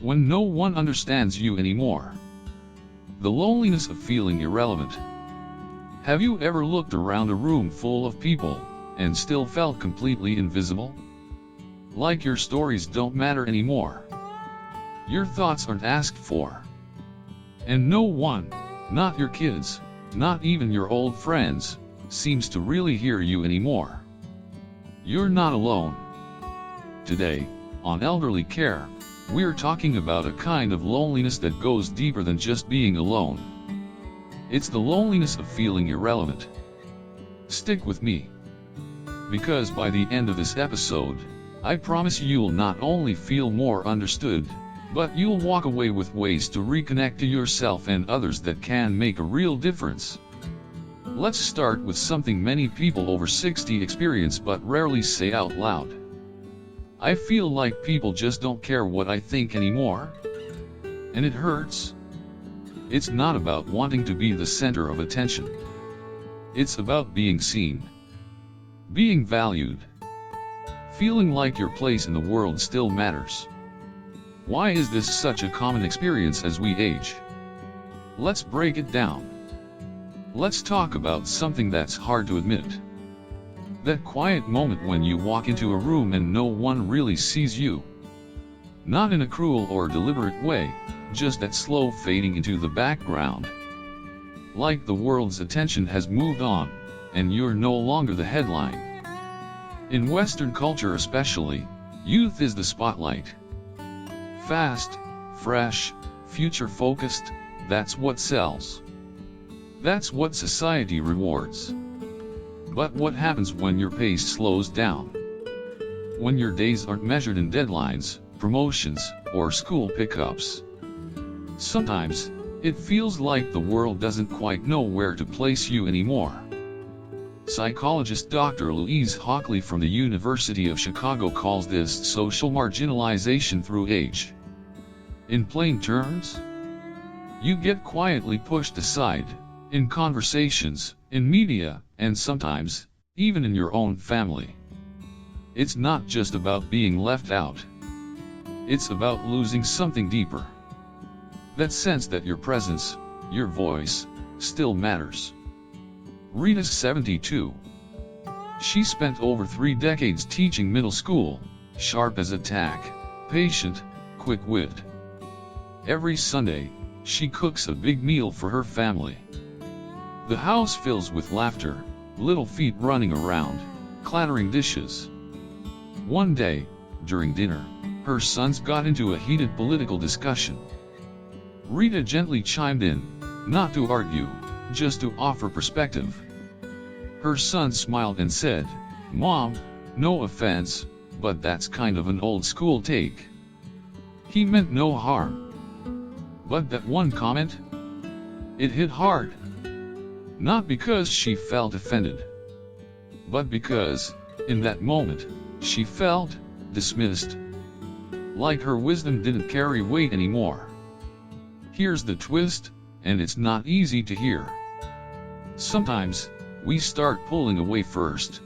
when no one understands you anymore. The loneliness of feeling irrelevant. Have you ever looked around a room full of people, and still felt completely invisible? Like your stories don't matter anymore. Your thoughts aren't asked for. And no one, not your kids, not even your old friends, seems to really hear you anymore. You're not alone. Today, on Elderly Care, we're talking about a kind of loneliness that goes deeper than just being alone. It's the loneliness of feeling irrelevant. Stick with me. Because by the end of this episode, I promise you'll not only feel more understood, but you'll walk away with ways to reconnect to yourself and others that can make a real difference. Let's start with something many people over 60 experience but rarely say out loud. I feel like people just don't care what I think anymore. And it hurts. It's not about wanting to be the center of attention. It's about being seen. Being valued. Feeling like your place in the world still matters. Why is this such a common experience as we age? Let's break it down. Let's talk about something that's hard to admit. That quiet moment when you walk into a room and no one really sees you. Not in a cruel or deliberate way, just that slow fading into the background. Like the world's attention has moved on, and you're no longer the headline. In Western culture especially, youth is the spotlight. Fast, fresh, future-focused, that's what sells. That's what society rewards. But what happens when your pace slows down? When your days aren't measured in deadlines, promotions, or school pickups? Sometimes, it feels like the world doesn't quite know where to place you anymore. Psychologist Dr. Louise Hockley from the University of Chicago calls this social marginalization through age. In plain terms, you get quietly pushed aside, in conversations, in media, and sometimes, even in your own family. It's not just about being left out. It's about losing something deeper. That sense that your presence, your voice, still matters. Rita's 72. She spent over 3 decades teaching middle school, sharp as a tack, patient, quick-witted. Every Sunday, she cooks a big meal for her family. The house fills with laughter, little feet running around, clattering dishes. One day, during dinner, her sons got into a heated political discussion. Rita gently chimed in, not to argue, just to offer perspective. Her son smiled and said, "Mom, no offense, but that's kind of an old school take." He meant no harm. But that one comment? It hit hard. Not because she felt offended, but because, in that moment, she felt dismissed. Like her wisdom didn't carry weight anymore. Here's the twist, and it's not easy to hear. Sometimes, we start pulling away first.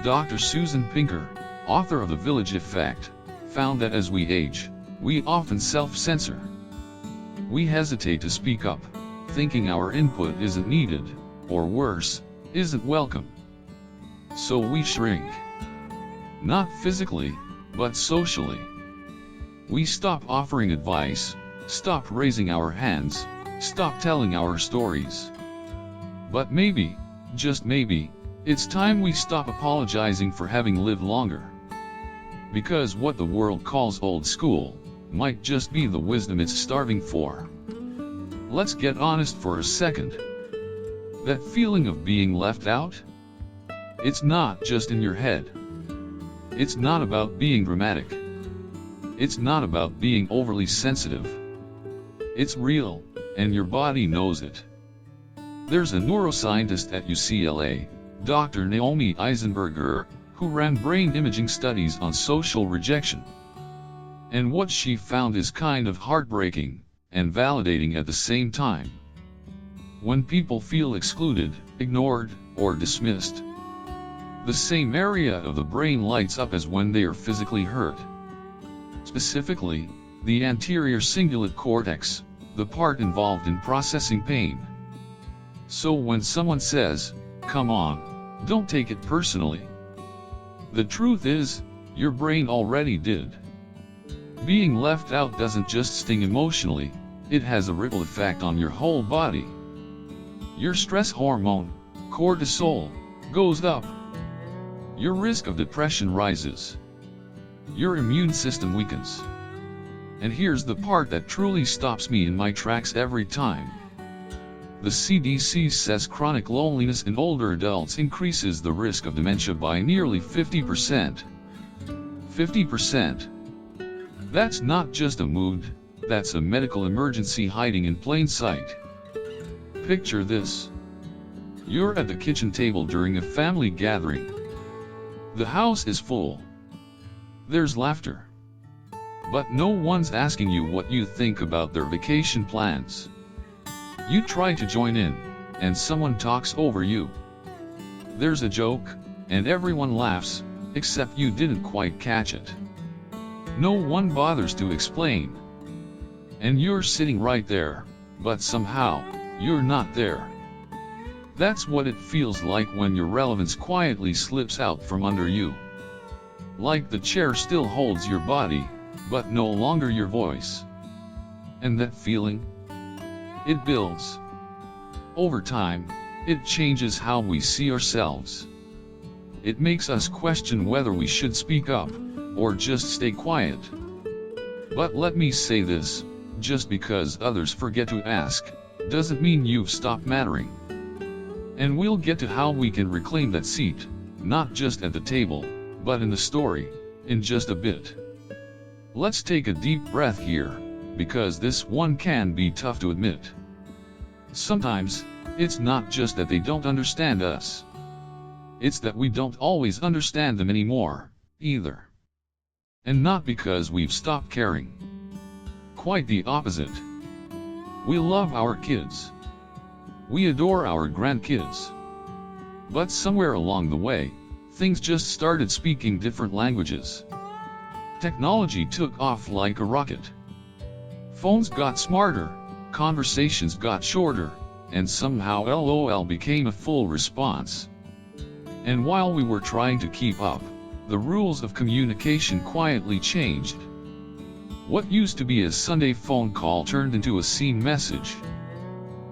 Dr. Susan Pinker, author of The Village Effect, found that as we age, we often self-censor. We hesitate to speak up, thinking our input isn't needed, or worse, isn't welcome. So we shrink. Not physically, but socially. We stop offering advice, stop raising our hands, stop telling our stories. But maybe, just maybe, it's time we stop apologizing for having lived longer. Because what the world calls old school, might just be the wisdom it's starving for. Let's get honest for a second. That feeling of being left out? It's not just in your head. It's not about being dramatic. It's not about being overly sensitive. It's real, and your body knows it. There's a neuroscientist at UCLA, Dr. Naomi Eisenberger, who ran brain imaging studies on social rejection. And what she found is kind of heartbreaking, and validating at the same time. When people feel excluded, ignored, or dismissed, the same area of the brain lights up as when they are physically hurt. Specifically, the anterior cingulate cortex, the part involved in processing pain. So when someone says, "Come on," don't take it personally. The truth is, your brain already did. Being left out doesn't just sting emotionally, it has a ripple effect on your whole body. Your stress hormone, cortisol, goes up. Your risk of depression rises. Your immune system weakens. And here's the part that truly stops me in my tracks every time. The CDC says chronic loneliness in older adults increases the risk of dementia by nearly 50%. 50%. That's not just a mood, that's a medical emergency hiding in plain sight. Picture this. You're at the kitchen table during a family gathering. The house is full. There's laughter. But no one's asking you what you think about their vacation plans. You try to join in, and someone talks over you. There's a joke, and everyone laughs, except you didn't quite catch it. No one bothers to explain. And you're sitting right there, but somehow, you're not there. That's what it feels like when your relevance quietly slips out from under you. Like the chair still holds your body, but no longer your voice. And that feeling? It builds. Over time, it changes how we see ourselves. It makes us question whether we should speak up, or just stay quiet. But let me say this, just because others forget to ask, doesn't mean you've stopped mattering. And we'll get to how we can reclaim that seat, not just at the table, but in the story, in just a bit. Let's take a deep breath here, because this one can be tough to admit. Sometimes, it's not just that they don't understand us. It's that we don't always understand them anymore, either. And not because we've stopped caring. Quite the opposite. We love our kids. We adore our grandkids. But somewhere along the way, things just started speaking different languages. Technology took off like a rocket. Phones got smarter, conversations got shorter, and somehow LOL became a full response. And while we were trying to keep up, the rules of communication quietly changed. What used to be a Sunday phone call turned into a scene message.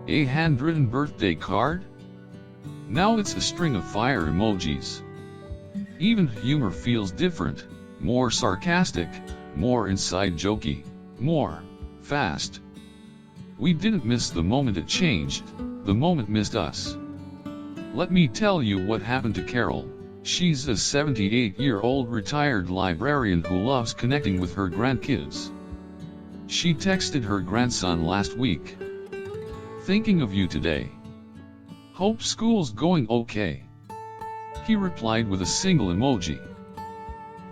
A handwritten birthday card? Now it's a string of fire emojis. Even humor feels different, more sarcastic, more inside jokey, more fast. We didn't miss the moment it changed, the moment missed us. Let me tell you what happened to Carol. She's a 78-year-old retired librarian who loves connecting with her grandkids. She texted her grandson last week. "Thinking of you today. Hope school's going okay." He replied with a single emoji.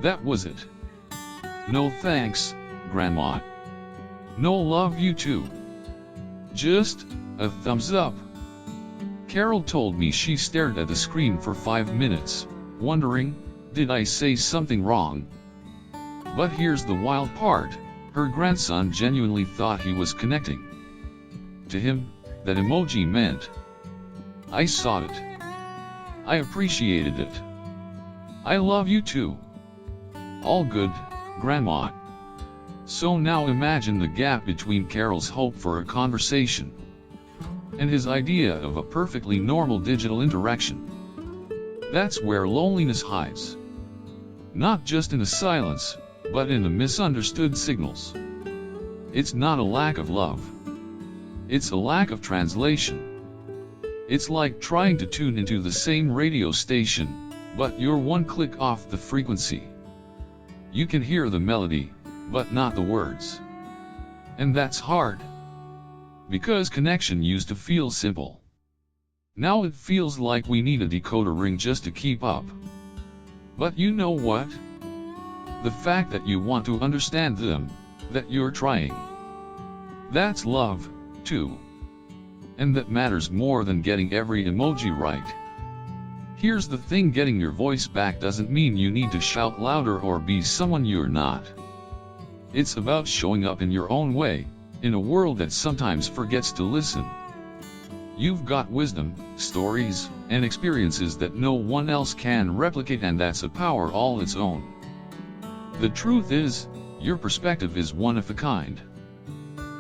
That was it. No thanks, Grandma. No love you too. Just a thumbs up. Carol told me she stared at the screen for 5 minutes, wondering, did I say something wrong? But here's the wild part, her grandson genuinely thought he was connecting. To him, that emoji meant, "I saw it. I appreciated it. I love you too. All good, Grandma." So now imagine the gap between Carol's hope for a conversation and his idea of a perfectly normal digital interaction. That's where loneliness hides. Not just in the silence, but in the misunderstood signals. It's not a lack of love. It's a lack of translation. It's like trying to tune into the same radio station, but you're one click off the frequency. You can hear the melody, but not the words. And that's hard. Because connection used to feel simple. Now it feels like we need a decoder ring just to keep up. But you know what? The fact that you want to understand them, that you're trying. That's love, too. And that matters more than getting every emoji right. Here's the thing, getting your voice back doesn't mean you need to shout louder or be someone you're not. It's about showing up in your own way, in a world that sometimes forgets to listen. You've got wisdom, stories, and experiences that no one else can replicate, and that's a power all its own. The truth is, your perspective is one of a kind.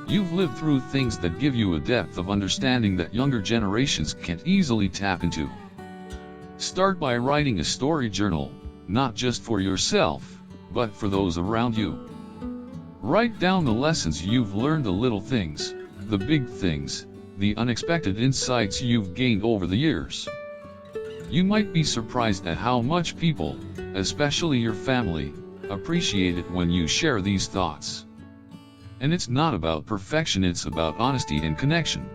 You've lived through things that give you a depth of understanding that younger generations can't easily tap into. Start by writing a story journal, not just for yourself, but for those around you. Write down the lessons you've learned, the little things, the big things, the unexpected insights you've gained over the years. You might be surprised at how much people, especially your family, appreciate it when you share these thoughts. And it's not about perfection, it's about honesty and connection.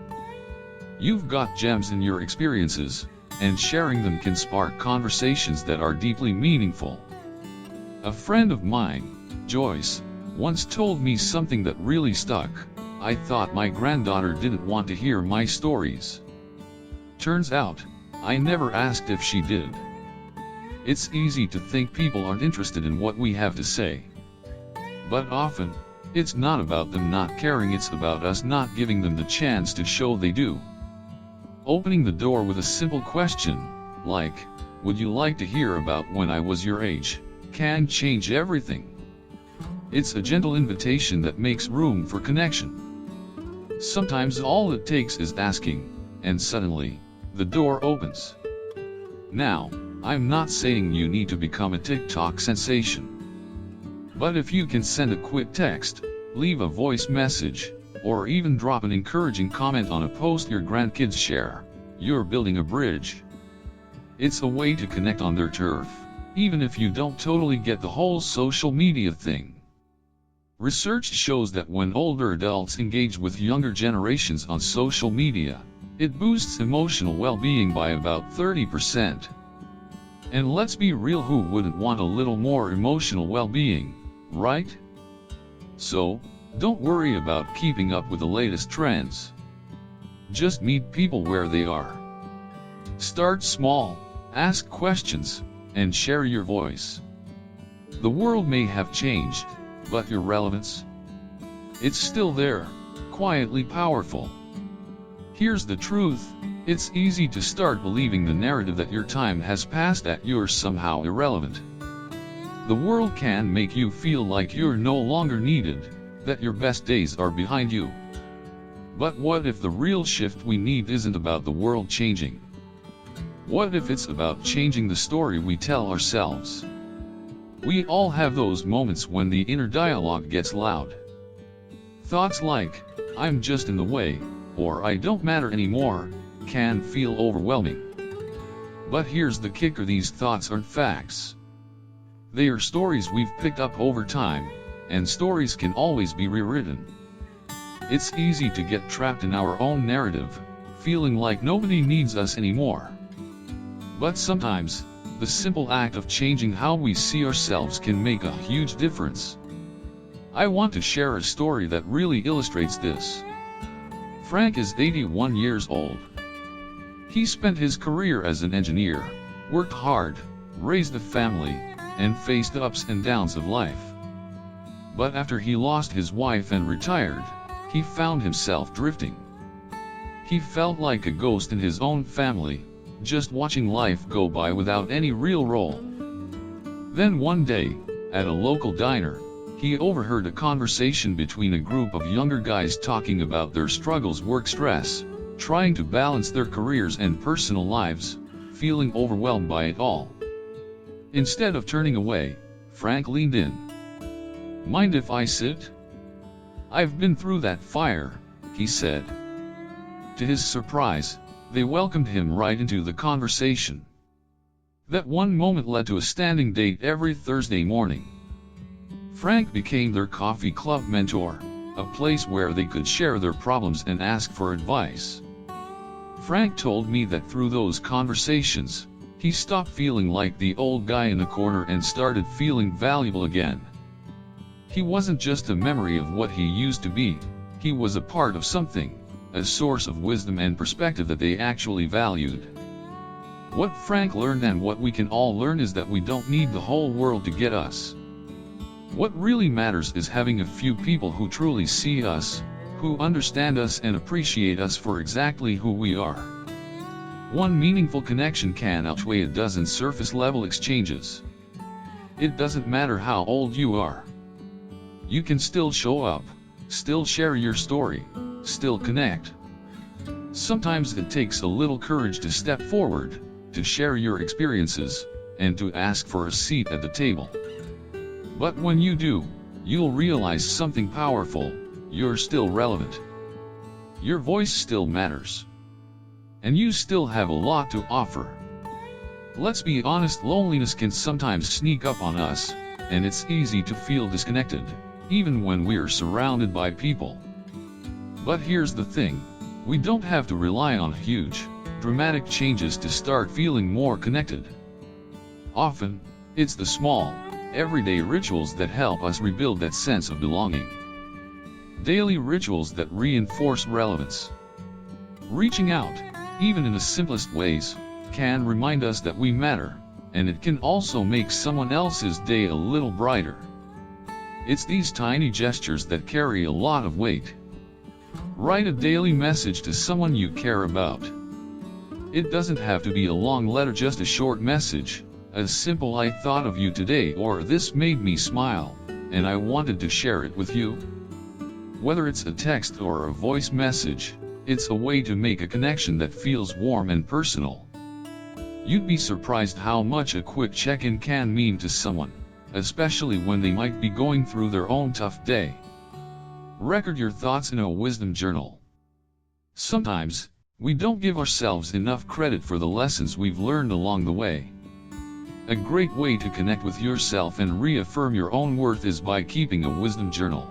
You've got gems in your experiences, and sharing them can spark conversations that are deeply meaningful. A friend of mine, Joyce, once told me something that really stuck. I thought my granddaughter didn't want to hear my stories. Turns out, I never asked if she did. It's easy to think people aren't interested in what we have to say. But often, it's not about them not caring, it's about us not giving them the chance to show they do. Opening the door with a simple question, like, "Would you like to hear about when I was your age?" can change everything. It's a gentle invitation that makes room for connection. Sometimes all it takes is asking, and suddenly, the door opens. Now, I'm not saying you need to become a TikTok sensation. But if you can send a quick text, leave a voice message, or even drop an encouraging comment on a post your grandkids share, you're building a bridge. It's a way to connect on their turf, even if you don't totally get the whole social media thing. Research shows that when older adults engage with younger generations on social media, it boosts emotional well-being by about 30%. And let's be real, who wouldn't want a little more emotional well-being, right? So, don't worry about keeping up with the latest trends. Just meet people where they are. Start small, ask questions, and share your voice. The world may have changed, but your relevance? It's still there, quietly powerful. Here's the truth, it's easy to start believing the narrative that your time has passed, that you're somehow irrelevant. The world can make you feel like you're no longer needed, that your best days are behind you. But what if the real shift we need isn't about the world changing? What if it's about changing the story we tell ourselves? We all have those moments when the inner dialogue gets loud. Thoughts like, "I'm just in the way," or "I don't matter anymore," can feel overwhelming. But here's the kicker, these thoughts aren't facts. They are stories we've picked up over time, and stories can always be rewritten. It's easy to get trapped in our own narrative, feeling like nobody needs us anymore. But sometimes, the simple act of changing how we see ourselves can make a huge difference. I want to share a story that really illustrates this. Frank is 81 years old. He spent his career as an engineer, worked hard, raised a family, and faced the ups and downs of life. But after he lost his wife and retired, he found himself drifting. He felt like a ghost in his own family, just watching life go by without any real role. Then one day, at a local diner, he overheard a conversation between a group of younger guys talking about their struggles, work stress, trying to balance their careers and personal lives, feeling overwhelmed by it all. Instead of turning away, Frank leaned in. "Mind if I sit? I've been through that fire," he said. To his surprise, they welcomed him right into the conversation. That one moment led to a standing date every Thursday morning. Frank became their coffee club mentor, a place where they could share their problems and ask for advice. Frank told me that through those conversations, he stopped feeling like the old guy in the corner and started feeling valuable again. He wasn't just a memory of what he used to be, he was a part of something, a source of wisdom and perspective that they actually valued. What Frank learned, and what we can all learn, is that we don't need the whole world to get us. What really matters is having a few people who truly see us, who understand us and appreciate us for exactly who we are. One meaningful connection can outweigh a dozen surface-level exchanges. It doesn't matter how old you are. You can still show up, still share your story, still connect. Sometimes it takes a little courage to step forward, to share your experiences, and to ask for a seat at the table. But when you do, you'll realize something powerful: you're still relevant. Your voice still matters. And you still have a lot to offer. Let's be honest, loneliness can sometimes sneak up on us, and it's easy to feel disconnected, even when we're surrounded by people. But here's the thing: we don't have to rely on huge, dramatic changes to start feeling more connected. Often, it's the small, everyday rituals that help us rebuild that sense of belonging. Daily rituals that reinforce relevance. Reaching out, even in the simplest ways, can remind us that we matter, and it can also make someone else's day a little brighter. It's these tiny gestures that carry a lot of weight. Write a daily message to someone you care about. It doesn't have to be a long letter, just a short message, a simple "I thought of you today," or "This made me smile, and I wanted to share it with you." Whether it's a text or a voice message, it's a way to make a connection that feels warm and personal. You'd be surprised how much a quick check-in can mean to someone, especially when they might be going through their own tough day. Record your thoughts in a wisdom journal. Sometimes, we don't give ourselves enough credit for the lessons we've learned along the way. A great way to connect with yourself and reaffirm your own worth is by keeping a wisdom journal.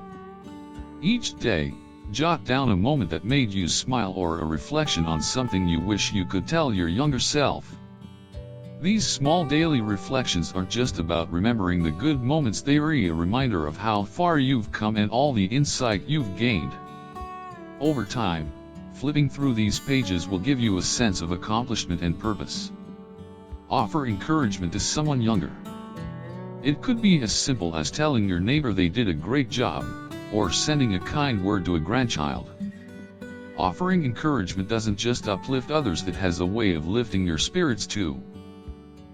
Each day, jot down a moment that made you smile or a reflection on something you wish you could tell your younger self. These small daily reflections aren't just about remembering the good moments, they are a reminder of how far you've come and all the insight you've gained. Over time, flipping through these pages will give you a sense of accomplishment and purpose. Offer encouragement to someone younger. It could be as simple as telling your neighbor they did a great job, or sending a kind word to a grandchild. Offering encouragement doesn't just uplift others, it has a way of lifting your spirits too.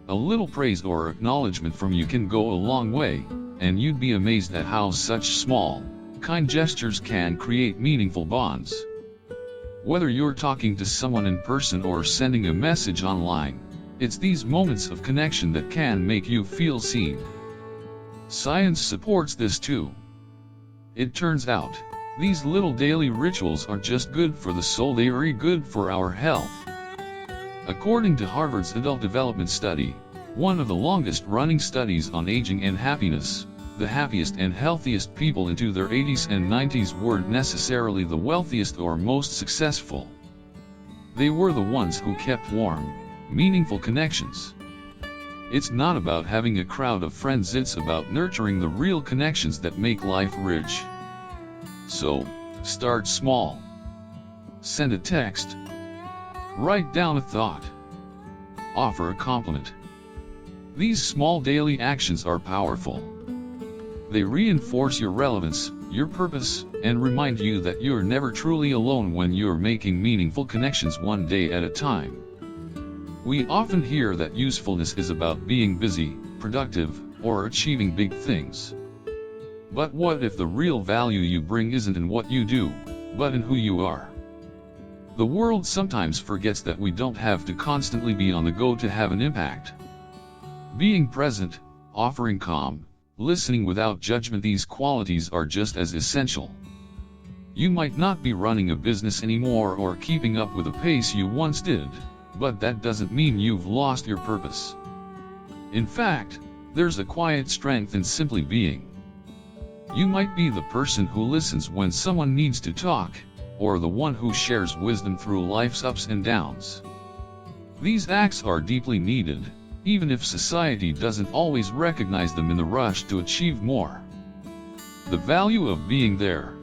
A little praise or acknowledgement from you can go a long way, and you'd be amazed at how such small, kind gestures can create meaningful bonds. Whether you're talking to someone in person or sending a message online, it's these moments of connection that can make you feel seen. Science supports this too. It turns out, these little daily rituals aren't just good for the soul, they are good for our health. According to Harvard's Adult Development Study, one of the longest-running studies on aging and happiness, the happiest and healthiest people into their 80s and 90s weren't necessarily the wealthiest or most successful. They were the ones who kept warm, meaningful connections. It's not about having a crowd of friends, it's about nurturing the real connections that make life rich. So, start small. Send a text. Write down a thought. Offer a compliment. These small daily actions are powerful. They reinforce your relevance, your purpose, and remind you that you're never truly alone when you're making meaningful connections one day at a time. We often hear that usefulness is about being busy, productive, or achieving big things. But what if the real value you bring isn't in what you do, but in who you are? The world sometimes forgets that we don't have to constantly be on the go to have an impact. Being present, offering calm, listening without judgment, these qualities are just as essential. You might not be running a business anymore or keeping up with the pace you once did, but that doesn't mean you've lost your purpose. In fact, there's a quiet strength in simply being. You might be the person who listens when someone needs to talk, or the one who shares wisdom through life's ups and downs. These acts are deeply needed, even if society doesn't always recognize them in the rush to achieve more. The value of being there.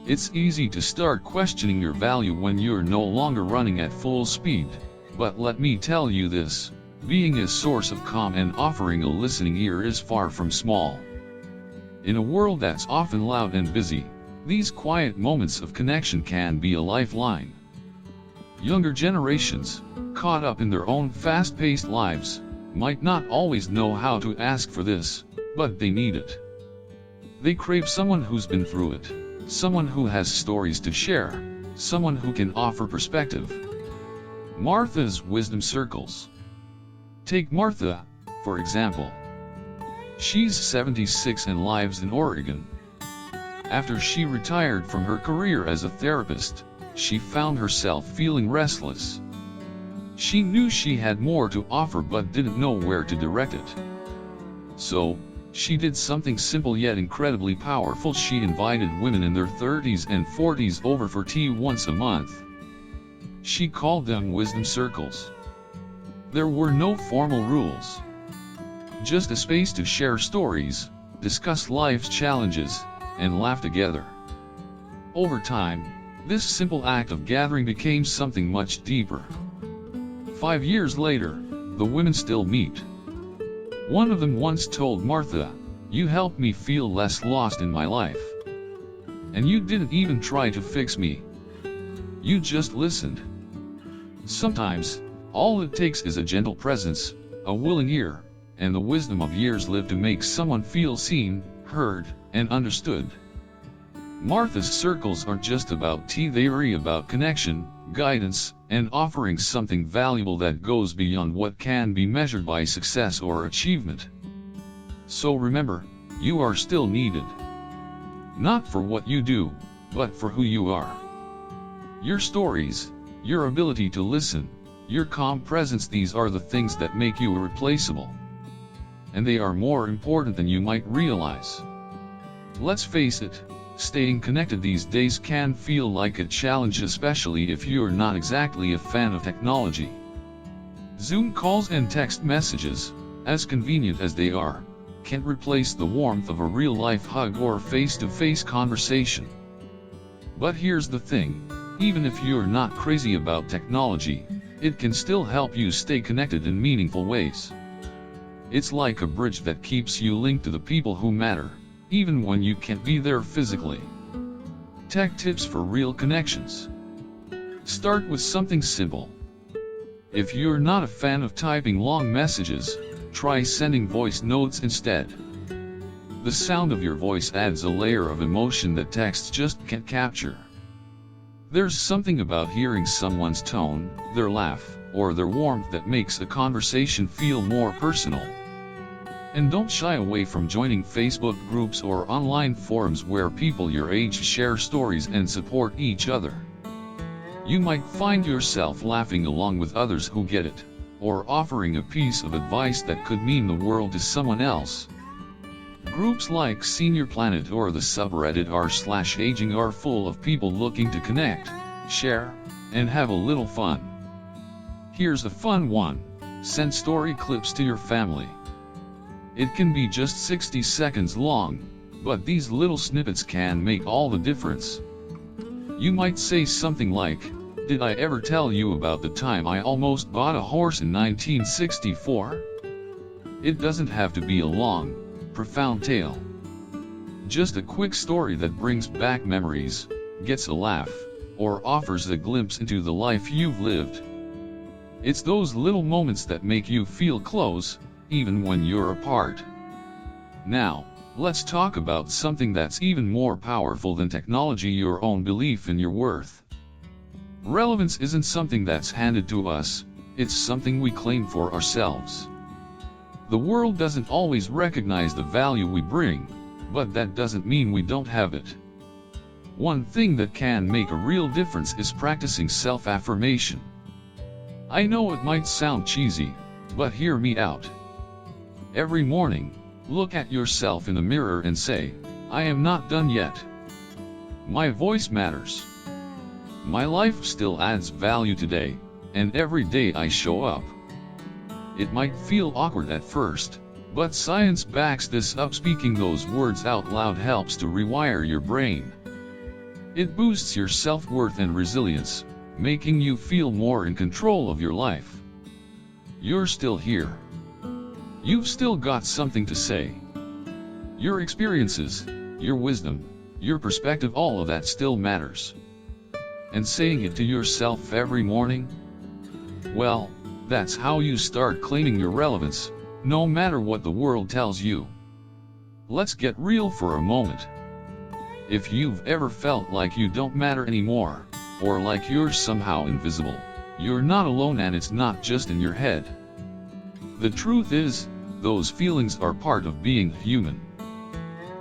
It's easy to start questioning your value when you're no longer running at full speed, but let me tell you this: being a source of calm and offering a listening ear is far from small. In a world that's often loud and busy, these quiet moments of connection can be a lifeline. Younger generations, caught up in their own fast-paced lives, might not always know how to ask for this, but they need it. They crave someone who's been through it, someone who has stories to share, someone who can offer perspective. Martha's Wisdom Circles. Take Martha, for example. She's 76 and lives in Oregon. After she retired from her career as a therapist, she found herself feeling restless. She knew she had more to offer but didn't know where to direct it. So, she did something simple yet incredibly powerful. She invited women in their 30s and 40s over for tea once a month. She called them Wisdom Circles. There were no formal rules. Just a space to share stories, discuss life's challenges, and laugh together. Over time, this simple act of gathering became something much deeper. 5 years later, the women still meet. One of them once told Martha, "You helped me feel less lost in my life. And you didn't even try to fix me. You just listened." Sometimes, all it takes is a gentle presence, a willing ear, and the wisdom of years lived to make someone feel seen, heard, and understood. Martha's circles aren't just about tea, they're about connection, guidance, and offering something valuable that goes beyond what can be measured by success or achievement. So remember, you are still needed. Not for what you do, but for who you are. Your stories, your ability to listen, your calm presence, these are the things that make you irreplaceable. And they are more important than you might realize. Let's face it, staying connected these days can feel like a challenge, especially if you're not exactly a fan of technology. Zoom calls and text messages, as convenient as they are, can't replace the warmth of a real-life hug or face-to-face conversation. But here's the thing, even if you're not crazy about technology, it can still help you stay connected in meaningful ways. It's like a bridge that keeps you linked to the people who matter, even when you can't be there physically. Tech tips for real connections. Start with something simple. If you're not a fan of typing long messages, try sending voice notes instead. The sound of your voice adds a layer of emotion that text just can't capture. There's something about hearing someone's tone, their laugh, or their warmth that makes a conversation feel more personal. And don't shy away from joining Facebook groups or online forums where people your age share stories and support each other. You might find yourself laughing along with others who get it, or offering a piece of advice that could mean the world to someone else. Groups like Senior Planet or the subreddit r/aging are full of people looking to connect, share, and have a little fun. Here's a fun one: send story clips to your family. It can be just 60 seconds long, but these little snippets can make all the difference. You might say something like, "Did I ever tell you about the time I almost bought a horse in 1964? It doesn't have to be a long, profound tale. Just a quick story that brings back memories, gets a laugh, or offers a glimpse into the life you've lived. It's those little moments that make you feel close, even when you're apart. Now, let's talk about something that's even more powerful than technology: your own belief in your worth. Relevance isn't something that's handed to us, it's something we claim for ourselves. The world doesn't always recognize the value we bring, but that doesn't mean we don't have it. One thing that can make a real difference is practicing self-affirmation. I know it might sound cheesy, but hear me out. Every morning, look at yourself in the mirror and say, "I am not done yet. My voice matters. My life still adds value today, and every day I show up." It might feel awkward at first, but science backs this up. Speaking those words out loud helps to rewire your brain. It boosts your self-worth and resilience, making you feel more in control of your life. You're still here. You've still got something to say. Your experiences, your wisdom, your perspective, all of that still matters. And saying it to yourself every morning? Well, that's how you start claiming your relevance, no matter what the world tells you. Let's get real for a moment. If you've ever felt like you don't matter anymore, or like you're somehow invisible, you're not alone, and it's not just in your head. The truth is, those feelings are part of being human.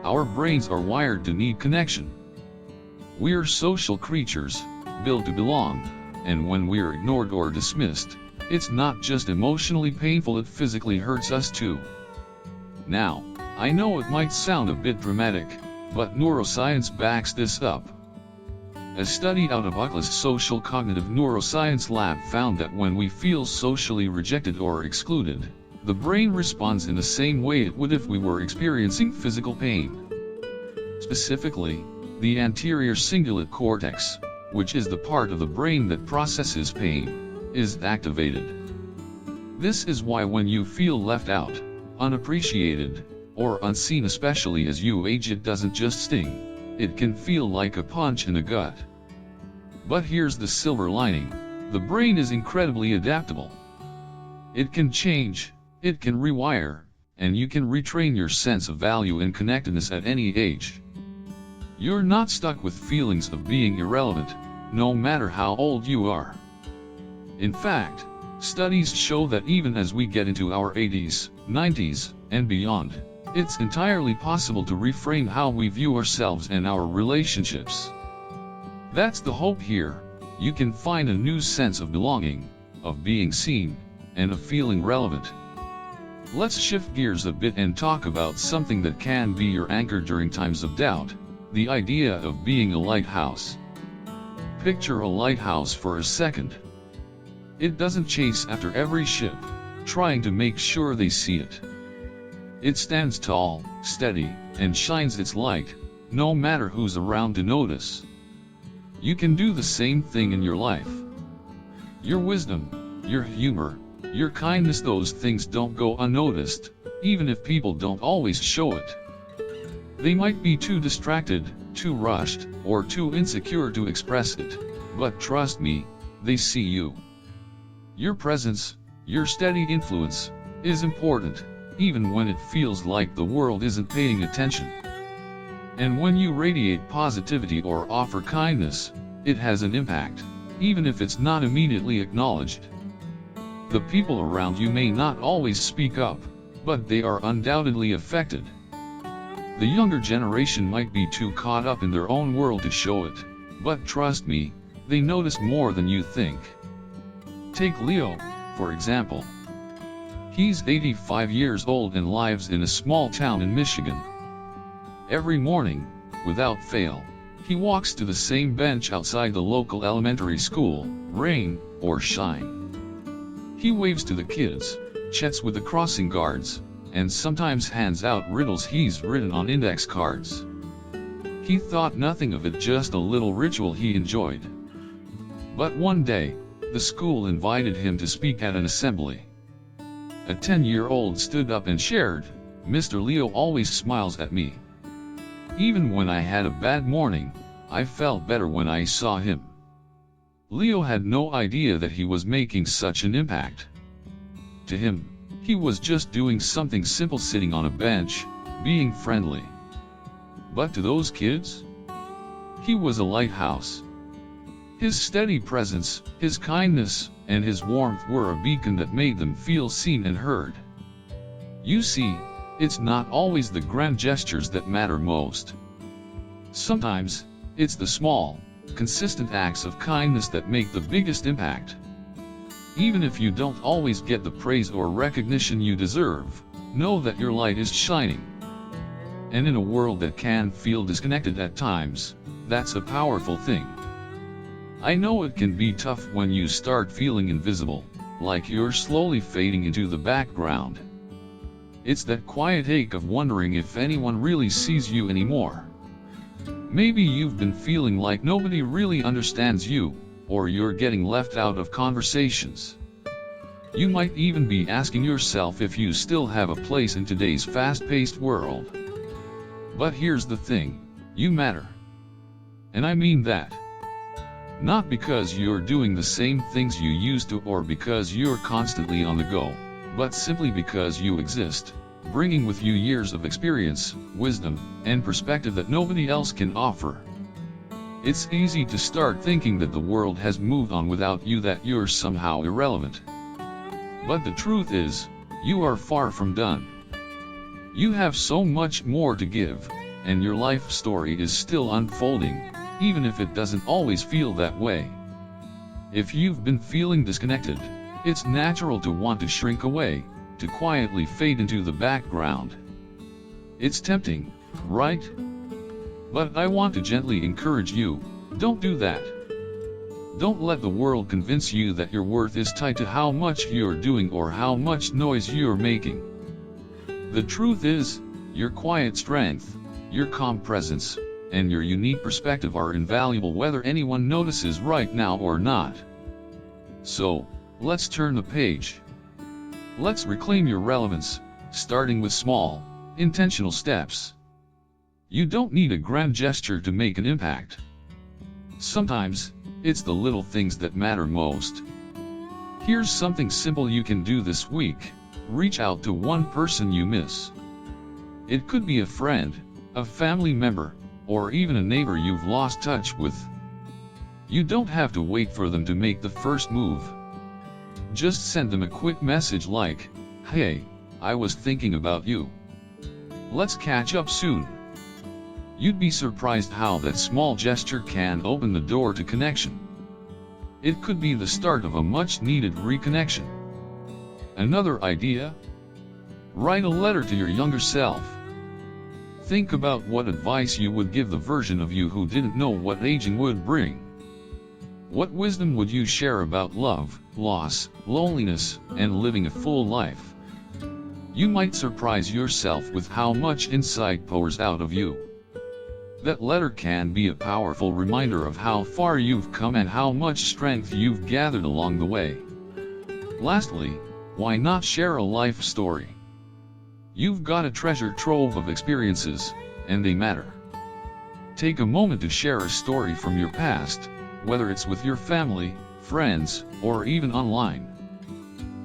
Our brains are wired to need connection. We're social creatures, built to belong, and when we're ignored or dismissed, it's not just emotionally painful, it physically hurts us too. Now, I know it might sound a bit dramatic, but neuroscience backs this up. A study out of UCLA's Social Cognitive Neuroscience Lab found that when we feel socially rejected or excluded, the brain responds in the same way it would if we were experiencing physical pain. Specifically, the anterior cingulate cortex, which is the part of the brain that processes pain, is activated. This is why when you feel left out, unappreciated, or unseen, especially as you age, it doesn't just sting, it can feel like a punch in the gut. But here's the silver lining: the brain is incredibly adaptable. It can change, it can rewire, and you can retrain your sense of value and connectedness at any age. You're not stuck with feelings of being irrelevant, no matter how old you are. In fact, studies show that even as we get into our 80s, 90s, and beyond, it's entirely possible to reframe how we view ourselves and our relationships. That's the hope here. You can find a new sense of belonging, of being seen, and of feeling relevant. Let's shift gears a bit and talk about something that can be your anchor during times of doubt: the idea of being a lighthouse. Picture a lighthouse for a second. It doesn't chase after every ship, trying to make sure they see it. It stands tall, steady, and shines its light, no matter who's around to notice. You can do the same thing in your life. Your wisdom, your humor, your kindness, those things don't go unnoticed, even if people don't always show it. They might be too distracted, too rushed, or too insecure to express it, but trust me, they see you. Your presence, your steady influence, is important, even when it feels like the world isn't paying attention. And when you radiate positivity or offer kindness, it has an impact, even if it's not immediately acknowledged. The people around you may not always speak up, but they are undoubtedly affected. The younger generation might be too caught up in their own world to show it, but trust me, they notice more than you think. Take Leo, for example. He's 85 years old and lives in a small town in Michigan. Every morning, without fail, he walks to the same bench outside the local elementary school, rain or shine. He waves to the kids, chats with the crossing guards, and sometimes hands out riddles he's written on index cards. He thought nothing of it, just a little ritual he enjoyed. But one day, the school invited him to speak at an assembly. A 10-year-old stood up and shared, "Mr. Leo always smiles at me. Even when I had a bad morning, I felt better when I saw him." Leo had no idea that he was making such an impact. To him, he was just doing something simple, sitting on a bench, being friendly. But to those kids, he was a lighthouse. His steady presence, his kindness, and his warmth were a beacon that made them feel seen and heard. You see, it's not always the grand gestures that matter most. Sometimes, it's the small, consistent acts of kindness that make the biggest impact. Even if you don't always get the praise or recognition you deserve, know that your light is shining. And in a world that can feel disconnected at times, that's a powerful thing. I know it can be tough when you start feeling invisible, like you're slowly fading into the background. It's that quiet ache of wondering if anyone really sees you anymore. Maybe you've been feeling like nobody really understands you, or you're getting left out of conversations. You might even be asking yourself if you still have a place in today's fast-paced world. But here's the thing, you matter. And I mean that. Not because you're doing the same things you used to or because you're constantly on the go, but simply because you exist, bringing with you years of experience, wisdom, and perspective that nobody else can offer. It's easy to start thinking that the world has moved on without you, that you're somehow irrelevant. But the truth is, you are far from done. You have so much more to give, and your life story is still unfolding, even if it doesn't always feel that way. If you've been feeling disconnected, it's natural to want to shrink away, to quietly fade into the background. It's tempting, right? But I want to gently encourage you, don't do that. Don't let the world convince you that your worth is tied to how much you're doing or how much noise you're making. The truth is, your quiet strength, your calm presence, and your unique perspective are invaluable whether anyone notices right now or not. So, let's turn the page. Let's reclaim your relevance, starting with small, intentional steps. You don't need a grand gesture to make an impact. Sometimes, it's the little things that matter most. Here's something simple you can do this week. Reach out to one person you miss. It could be a friend, a family member, or even a neighbor you've lost touch with. You don't have to wait for them to make the first move. Just send them a quick message like, "Hey, I was thinking about you. Let's catch up soon." You'd be surprised how that small gesture can open the door to connection. It could be the start of a much-needed reconnection. Another idea? Write a letter to your younger self. Think about what advice you would give the version of you who didn't know what aging would bring. What wisdom would you share about love, loss, loneliness, and living a full life? You might surprise yourself with how much insight pours out of you. That letter can be a powerful reminder of how far you've come and how much strength you've gathered along the way. Lastly, why not share a life story? You've got a treasure trove of experiences, and they matter. Take a moment to share a story from your past, whether it's with your family, friends, or even online.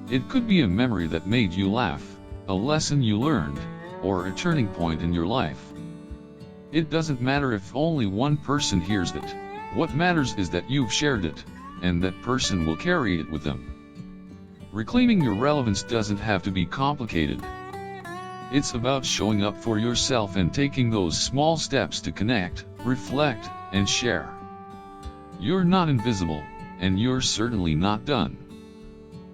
It could be a memory that made you laugh, a lesson you learned, or a turning point in your life. It doesn't matter if only one person hears it. What matters is that you've shared it, and that person will carry it with them. Reclaiming your relevance doesn't have to be complicated. It's about showing up for yourself and taking those small steps to connect, reflect, and share. You're not invisible, and you're certainly not done.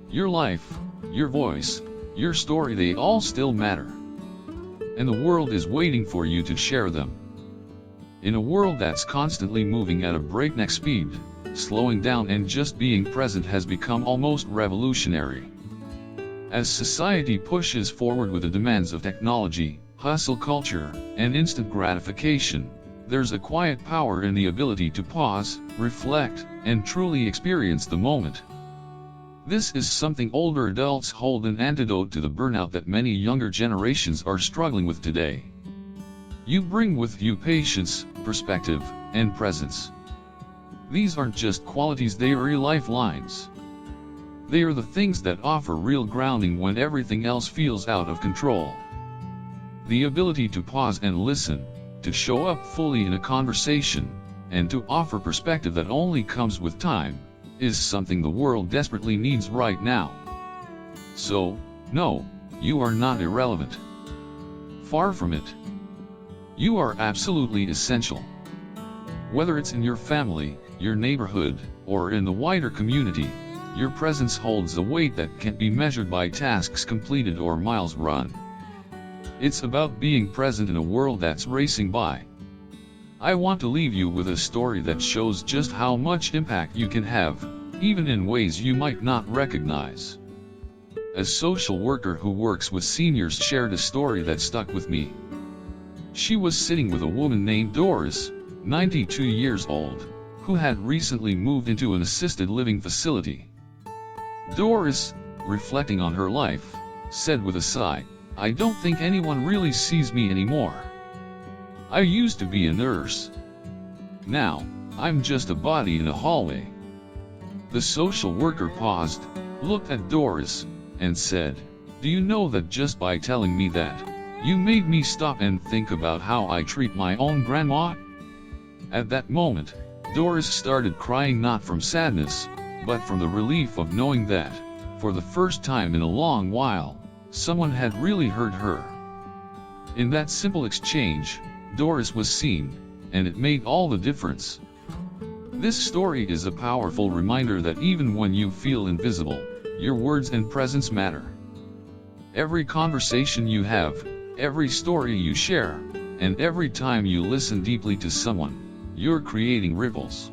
Your life, your voice, your story, they all still matter. And the world is waiting for you to share them. In a world that's constantly moving at a breakneck speed, slowing down and just being present has become almost revolutionary. As society pushes forward with the demands of technology, hustle culture, and instant gratification, there's a quiet power in the ability to pause, reflect, and truly experience the moment. This is something older adults hold an antidote to the burnout that many younger generations are struggling with today. You bring with you patience, perspective, and presence. These aren't just qualities, they are lifelines. They are the things that offer real grounding when everything else feels out of control. The ability to pause and listen, to show up fully in a conversation, and to offer perspective that only comes with time, is something the world desperately needs right now. So, no, you are not irrelevant. Far from it. You are absolutely essential. Whether it's in your family, your neighborhood, or in the wider community, your presence holds a weight that can't be measured by tasks completed or miles run. It's about being present in a world that's racing by. I want to leave you with a story that shows just how much impact you can have, even in ways you might not recognize. A social worker who works with seniors shared a story that stuck with me. She was sitting with a woman named Doris, 92 years old, who had recently moved into an assisted living facility. Doris, reflecting on her life, said with a sigh, "I don't think anyone really sees me anymore. I used to be a nurse. Now, I'm just a body in a hallway." The social worker paused, looked at Doris, and said, "Do you know that just by telling me that, you made me stop and think about how I treat my own grandma?" At that moment, Doris started crying, not from sadness, but from the relief of knowing that, for the first time in a long while, someone had really heard her. In that simple exchange, Doris was seen, and it made all the difference. This story is a powerful reminder that even when you feel invisible, your words and presence matter. Every conversation you have, every story you share, and every time you listen deeply to someone, you're creating ripples.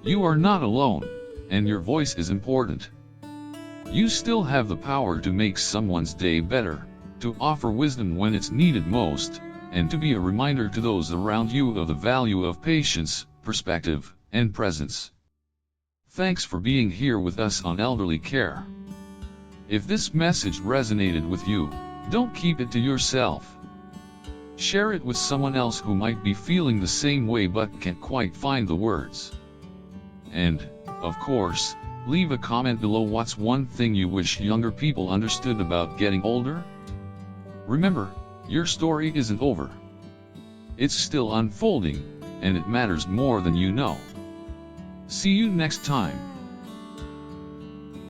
You are not alone, and your voice is important. You still have the power to make someone's day better, to offer wisdom when it's needed most, and to be a reminder to those around you of the value of patience, perspective, and presence. Thanks for being here with us on Elderly Care. If this message resonated with you, don't keep it to yourself. Share it with someone else who might be feeling the same way but can't quite find the words. And, of course, leave a comment below. What's one thing you wish younger people understood about getting older? Remember, your story isn't over. It's still unfolding, and it matters more than you know. See you next time.